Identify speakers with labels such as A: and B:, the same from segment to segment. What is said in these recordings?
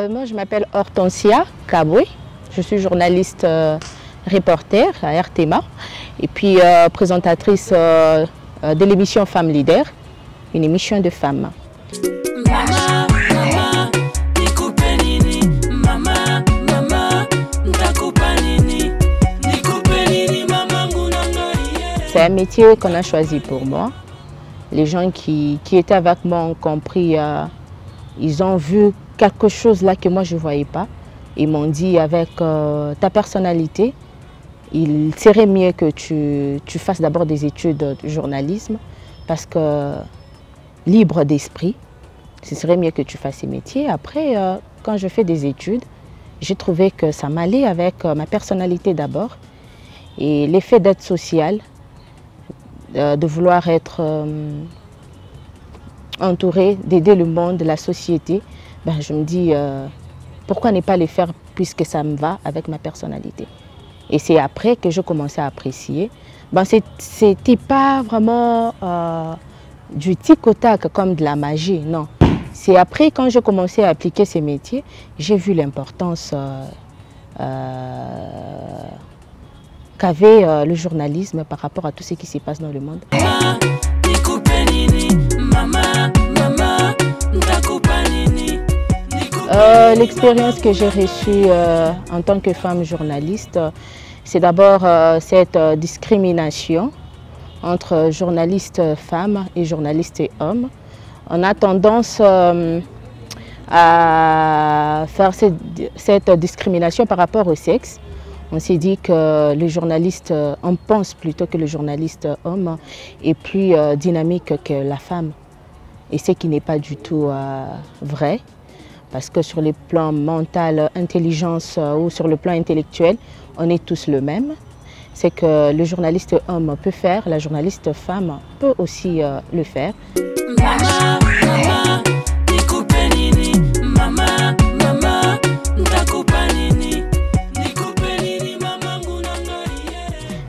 A: Moi, je m'appelle Hortensia Kaboué. Je suis journaliste reporter à RTMA et puis présentatrice de l'émission Femmes Leaders, une émission de femmes. C'est un métier qu'on a choisi pour moi. Les gens qui étaient avec moi ont compris, ils ont vu quelque chose là que moi je ne voyais pas. Ils m'ont dit avec ta personnalité, il serait mieux que tu fasses d'abord des études de journalisme parce que libre d'esprit, ce serait mieux que tu fasses ces métiers. Après, quand je fais des études, j'ai trouvé que ça m'allait avec ma personnalité d'abord et l'effet d'être social, de vouloir être entourée, d'aider le monde, la société. Ben, je me dis, pourquoi ne pas les faire puisque ça me va avec ma personnalité. Et c'est après que je commençais à apprécier. Ben, c'était pas vraiment du tic au tac comme de la magie, non. C'est après quand je commençais à appliquer ces métiers, j'ai vu l'importance qu'avait le journalisme par rapport à tout ce qui se passe dans le monde. L'expérience que j'ai reçue en tant que femme journaliste, c'est d'abord cette discrimination entre journalistes femmes et journalistes hommes. On a tendance à faire cette discrimination par rapport au sexe. On s'est dit que le journaliste, on pense plutôt que le journaliste homme est plus dynamique que la femme. Et ce qui n'est pas du tout vrai. Parce que sur le plan mental, intelligence ou sur le plan intellectuel, on est tous le même. C'est que le journaliste homme peut faire, la journaliste femme peut aussi le faire.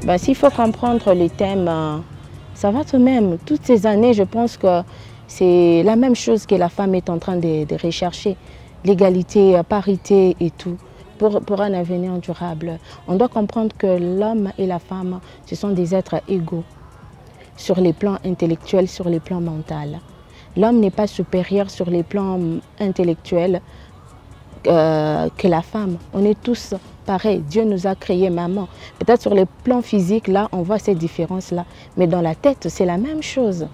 A: Ben, s'il faut comprendre les thèmes, ça va tout de même. Toutes ces années, je pense que c'est la même chose que la femme est en train de rechercher. L'égalité, parité et tout, pour un avenir durable. On doit comprendre que l'homme et la femme, ce sont des êtres égaux sur les plans intellectuels, sur les plans mentaux. L'homme n'est pas supérieur sur les plans intellectuels que la femme. On est tous pareils. Dieu nous a créés maman. Peut-être sur les plans physiques, là, on voit ces différences-là. Mais dans la tête, c'est la même chose.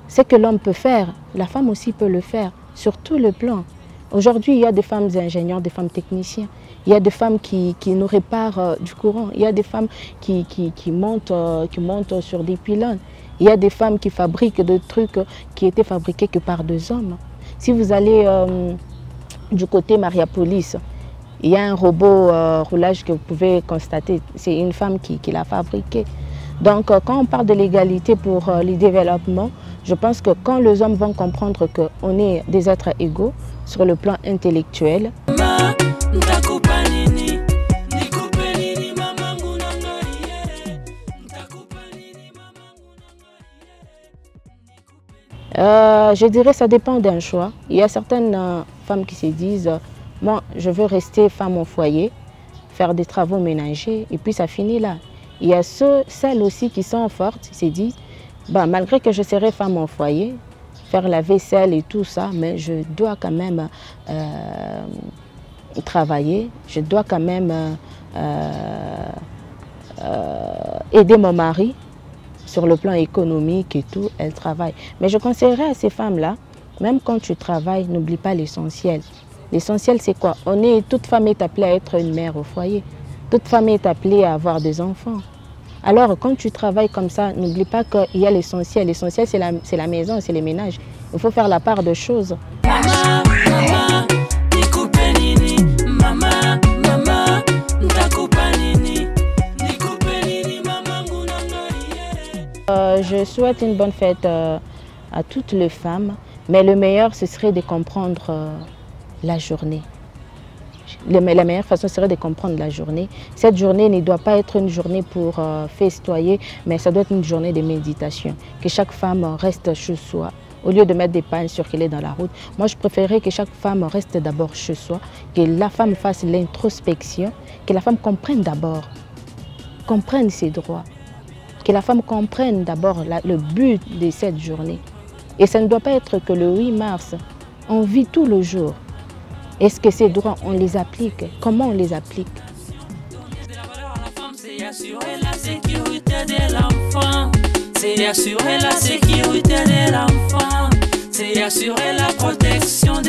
A: Ce que l'homme peut faire, la femme aussi peut le faire, sur tous les plans. Aujourd'hui, il y a des femmes ingénieurs, des femmes techniciens. Il y a des femmes qui nous réparent du courant. Il y a des femmes qui montent sur des pylônes. Il y a des femmes qui fabriquent des trucs qui étaient fabriqués que par des hommes. Si vous allez du côté Mariapolis, il y a un robot roulage que vous pouvez constater. C'est une femme qui l'a fabriqué. Donc, quand on parle de l'égalité pour le développement, je pense que quand les hommes vont comprendre qu'on est des êtres égaux sur le plan intellectuel, je dirais que ça dépend d'un choix. Il y a certaines femmes qui se disent « moi, je veux rester femme au foyer, faire des travaux ménagers et puis ça finit là ». Il y a celles aussi qui sont fortes, qui se disent bah, malgré que je serai femme au foyer, faire la vaisselle et tout ça, mais je dois quand même travailler, je dois quand même aider mon mari sur le plan économique et tout, elle travaille. Mais je conseillerais à ces femmes-là, même quand tu travailles, n'oublie pas l'essentiel. L'essentiel, c'est quoi? Toute femme est appelée à être une mère au foyer. Toute femme est appelée à avoir des enfants. Alors, quand tu travailles comme ça, n'oublie pas qu'il y a l'essentiel. L'essentiel, c'est la maison, c'est les ménages. Il faut faire la part de choses. Je souhaite une bonne fête à toutes les femmes, mais le meilleur, ce serait de comprendre la journée. La meilleure façon serait de comprendre la journée. Cette journée ne doit pas être une journée pour festoyer, mais ça doit être une journée de méditation. Que chaque femme reste chez soi. Au lieu de mettre des pannes circuler dans la route, moi je préférerais que chaque femme reste d'abord chez soi, que la femme fasse l'introspection, que la femme comprenne d'abord, comprenne ses droits, que la femme comprenne d'abord le but de cette journée. Et ça ne doit pas être que le 8 mars, on vit tout le jour. Est-ce que ces droits, on les applique? Comment on les applique? C'est assurer la sécurité de l'enfant. C'est assurer la sécurité de l'enfant. C'est assurer la protection